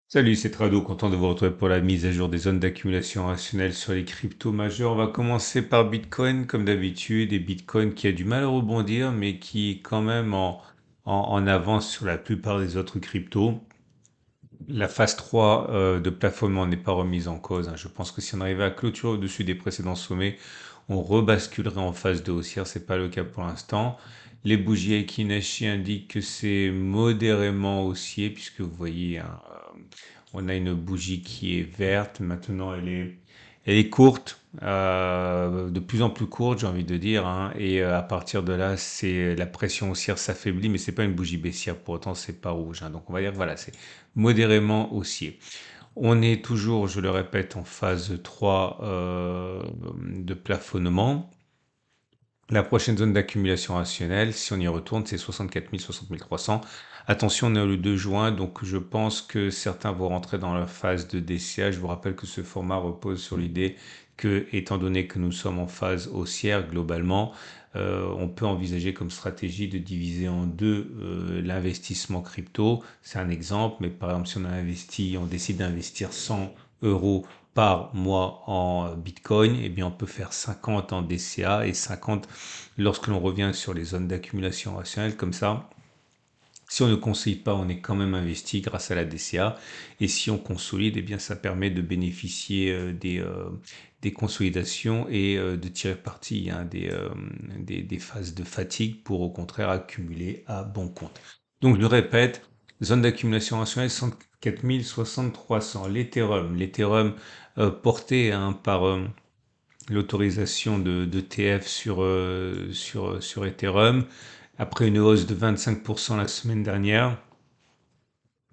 Salut, c'est Trado, content de vous retrouver pour la mise à jour des zones d'accumulation rationnelle sur les cryptos majeurs. On va commencer par Bitcoin, comme d'habitude, et Bitcoin qui a du mal à rebondir, mais qui est quand même en avance sur la plupart des autres cryptos. La phase 3 de plafonnement n'est pas remise en cause, hein. Je pense que si on arrivait à clôturer au-dessus des précédents sommets, on rebasculerait en phase de haussière. C'est pas le cas pour l'instant. Les bougies Aekinashi indiquent que c'est modérément haussier, puisque vous voyez, hein, on a une bougie qui est verte. Maintenant, elle est courte, de plus en plus courte, j'ai envie de dire, hein. Et à partir de là, c'est la pression haussière s'affaiblit, mais c'est pas une bougie baissière. Pour autant, c'est pas rouge, hein. Donc, on va dire, voilà, c'est modérément haussier. On est toujours, je le répète, en phase 3 de plafonnement. La prochaine zone d'accumulation rationnelle, si on y retourne, c'est 64 000, 60 300. Attention, on est le 2 juin, donc je pense que certains vont rentrer dans la phase de DCA. Je vous rappelle que ce format repose sur l'idée que, étant donné que nous sommes en phase haussière globalement, on peut envisager comme stratégie de diviser en deux l'investissement crypto. C'est un exemple, mais par exemple, si on décide d'investir 100 euros par mois en Bitcoin, eh bien on peut faire 50 en DCA et 50 lorsque l'on revient sur les zones d'accumulation rationnelle. Comme ça, si on ne consolide pas, on est quand même investi grâce à la DCA. Et si on consolide, eh bien ça permet de bénéficier des consolidations et de tirer parti, hein, des phases de fatigue pour au contraire accumuler à bon compte. Donc je le répète, zone d'accumulation rationnelle 104 000, 60 300. L'Ethereum porté, hein, par l'autorisation de TF sur Ethereum. Après une hausse de 25% la semaine dernière,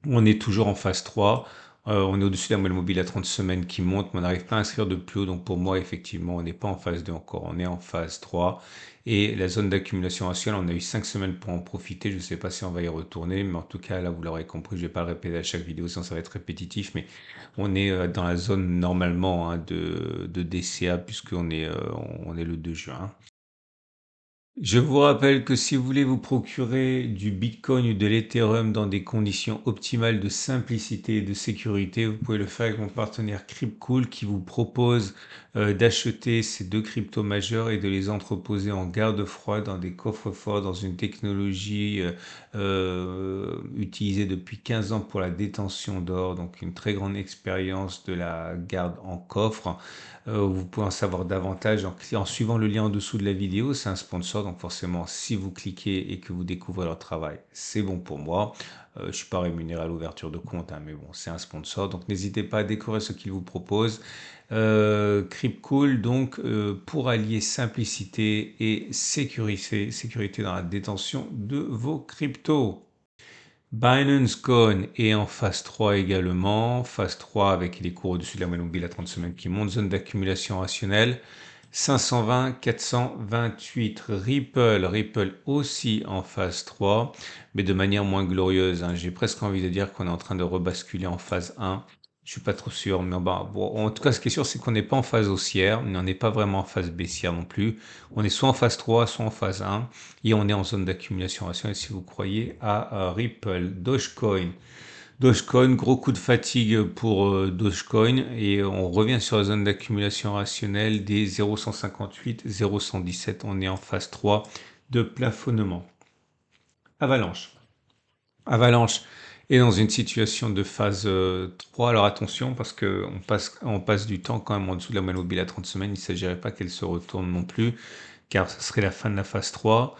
on est toujours en phase 3. On est au-dessus de la moyenne mobile à 30 semaines qui monte, mais on n'arrive pas à inscrire de plus haut. Donc pour moi, effectivement, on n'est pas en phase 2 encore, on est en phase 3. Et la zone d'accumulation rationnelle, on a eu 5 semaines pour en profiter. Je ne sais pas si on va y retourner, mais en tout cas, là, vous l'aurez compris, je ne vais pas le répéter à chaque vidéo, sinon ça va être répétitif. Mais on est dans la zone normalement, hein, de DCA, puisqu'on est le 2 juin. Je vous rappelle que si vous voulez vous procurer du Bitcoin ou de l'Ethereum dans des conditions optimales de simplicité et de sécurité, vous pouvez le faire avec mon partenaire Cryptcool qui vous propose d'acheter ces deux cryptos majeurs et de les entreposer en garde-froid dans des coffres forts dans une technologie utilisée depuis 15 ans pour la détention d'or, donc une très grande expérience de la garde en coffre. Vous pouvez en savoir davantage en suivant le lien en dessous de la vidéo. C'est un sponsor, donc forcément, si vous cliquez et que vous découvrez leur travail, c'est bon pour moi. Je suis pas rémunéré à l'ouverture de compte, hein, mais bon, c'est un sponsor, donc n'hésitez pas à découvrir ce qu'il vous propose. Cryptcool, donc, pour allier simplicité et sécurité dans la détention de vos cryptos. Binance Coin est en phase 3 également. Phase 3 avec les cours au-dessus de la moyenne mobile à 30 semaines qui monte. Zone d'accumulation rationnelle. 520, 428. Ripple aussi en phase 3, mais de manière moins glorieuse, hein. J'ai presque envie de dire qu'on est en train de rebasculer en phase 1. Je suis pas trop sûr, mais bah, bon, en tout cas, ce qui est sûr, c'est qu'on n'est pas en phase haussière, mais on n'est pas vraiment en phase baissière non plus. On est soit en phase 3, soit en phase 1, et on est en zone d'accumulation rationnelle si vous croyez à Ripple. Dogecoin. Dogecoin, gros coup de fatigue pour Dogecoin, et on revient sur la zone d'accumulation rationnelle des 0,158, 0,117. On est en phase 3 de plafonnement. Avalanche. Avalanche est dans une situation de phase 3. Alors attention, parce on passe du temps quand même en dessous de la moyenne mobile à 30 semaines. Il ne s'agirait pas qu'elle se retourne non plus, car ce serait la fin de la phase 3.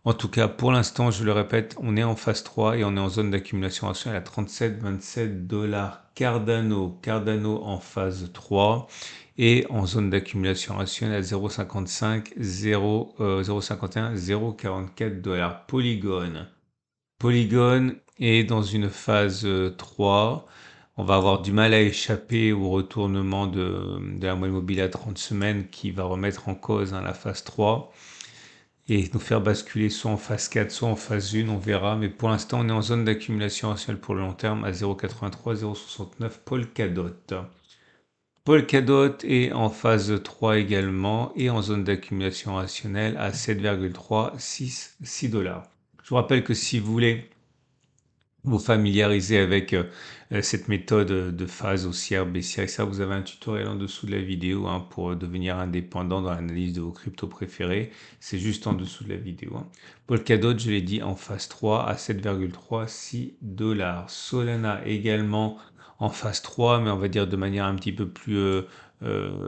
En tout cas, pour l'instant, je le répète, on est en phase 3 et on est en zone d'accumulation rationnelle à 37,27 dollars Cardano. Cardano en phase 3 et en zone d'accumulation rationnelle à 0,55, 0,51, 0,44 dollars. Polygon. Polygon est dans une phase 3. On va avoir du mal à échapper au retournement de la moyenne mobile à 30 semaines qui va remettre en cause, hein, la phase 3 et nous faire basculer soit en phase 4, soit en phase 1, on verra. Mais pour l'instant, on est en zone d'accumulation rationnelle pour le long terme à 0,83, 0,69 Polkadot. Polkadot est en phase 3 également et en zone d'accumulation rationnelle à 7,366 dollars. Je vous rappelle que si vous voulez vous familiariser avec cette méthode de phase haussière, baissière. Et ça, vous avez un tutoriel en dessous de la vidéo hein, pour devenir indépendant dans l'analyse de vos cryptos préférés. C'est juste en dessous de la vidéo. Hein. Polkadot, je l'ai dit, en phase 3 à 7,36 dollars. Solana également en phase 3, mais on va dire de manière un petit peu plus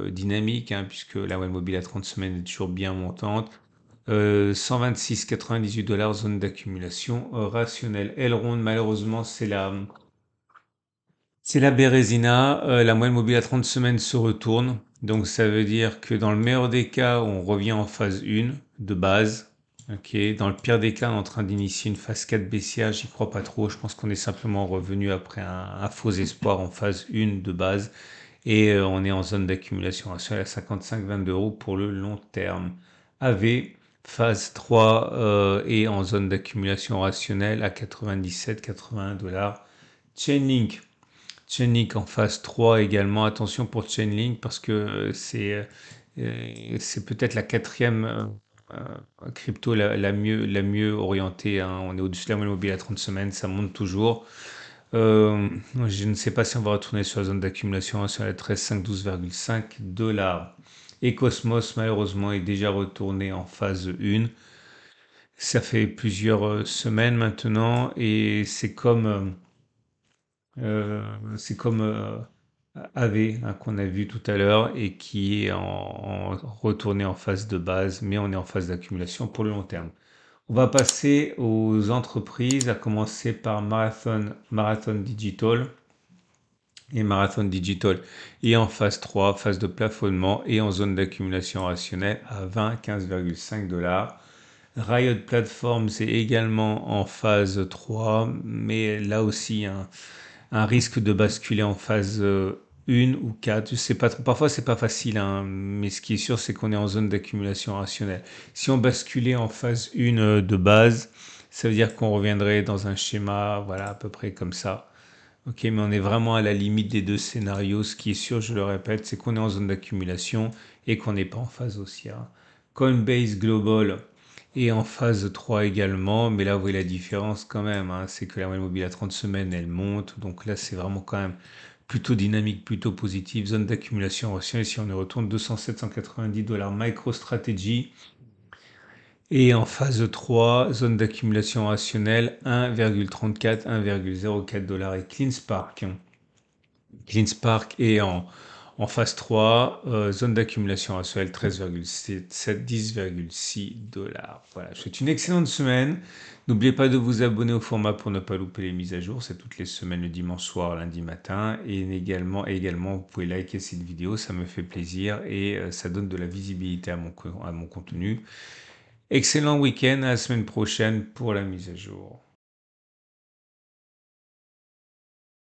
dynamique, hein, puisque la moyenne mobile à 30 semaines est toujours bien montante. 126,98 dollars, zone d'accumulation rationnelle. Elrond, malheureusement, c'est la Bérésina. La moyenne mobile à 30 semaines se retourne. Donc, ça veut dire que dans le meilleur des cas, on revient en phase 1 de base. Ok. Dans le pire des cas, on est en train d'initier une phase 4 baissière. J'y crois pas trop. Je pense qu'on est simplement revenu après un faux espoir en phase 1 de base. Et on est en zone d'accumulation rationnelle à 55,22 euros pour le long terme. AV, phase 3 et en zone d'accumulation rationnelle à 97,81 dollars. Chainlink. Chainlink en phase 3 également. Attention pour Chainlink parce que c'est peut-être la quatrième crypto la mieux orientée. Hein. On est au-dessus de la moyenne mobile à 30 semaines, ça monte toujours. Euh, je ne sais pas si on va retourner sur la zone d'accumulation hein, sur la 13,512,5 dollars. Et Cosmos, malheureusement, est déjà retourné en phase 1. Ça fait plusieurs semaines maintenant et c'est comme AV hein, qu'on a vu tout à l'heure et qui est retourné en phase de base, mais on est en phase d'accumulation pour le long terme. On va passer aux entreprises, à commencer par Marathon Digital. Et Marathon Digital est en phase 3, phase de plafonnement et en zone d'accumulation rationnelle à 15,5 dollars. Riot Platforms est également en phase 3, mais là aussi un risque de basculer en phase 1 ou 4. Je sais pas trop. Parfois c'est pas facile, hein, mais ce qui est sûr c'est qu'on est en zone d'accumulation rationnelle. Si on basculait en phase 1 de base, ça veut dire qu'on reviendrait dans un schéma, voilà, à peu près comme ça. Ok, mais on est vraiment à la limite des deux scénarios. Ce qui est sûr, je le répète, c'est qu'on est en zone d'accumulation et qu'on n'est pas en phase haussière. Coinbase Global est en phase 3 également, mais là, vous voyez la différence quand même. Hein, c'est que la moyenne mobile à 30 semaines, elle monte. Donc là, c'est vraiment quand même plutôt dynamique, plutôt positive. Zone d'accumulation rationnelle, si on y retourne, 207,190 dollars. MicroStrategy et en phase 3, zone d'accumulation rationnelle 1,34, 1,04 dollars et CleanSpark. CleanSpark est en phase 3, zone d'accumulation rationnelle 13,7, 10,6 dollars. Voilà, je vous souhaite une excellente semaine. N'oubliez pas de vous abonner au format pour ne pas louper les mises à jour. C'est toutes les semaines le dimanche soir, lundi matin. Et également, vous pouvez liker cette vidéo, ça me fait plaisir et ça donne de la visibilité à mon contenu. Excellent week-end, à la semaine prochaine pour la mise à jour.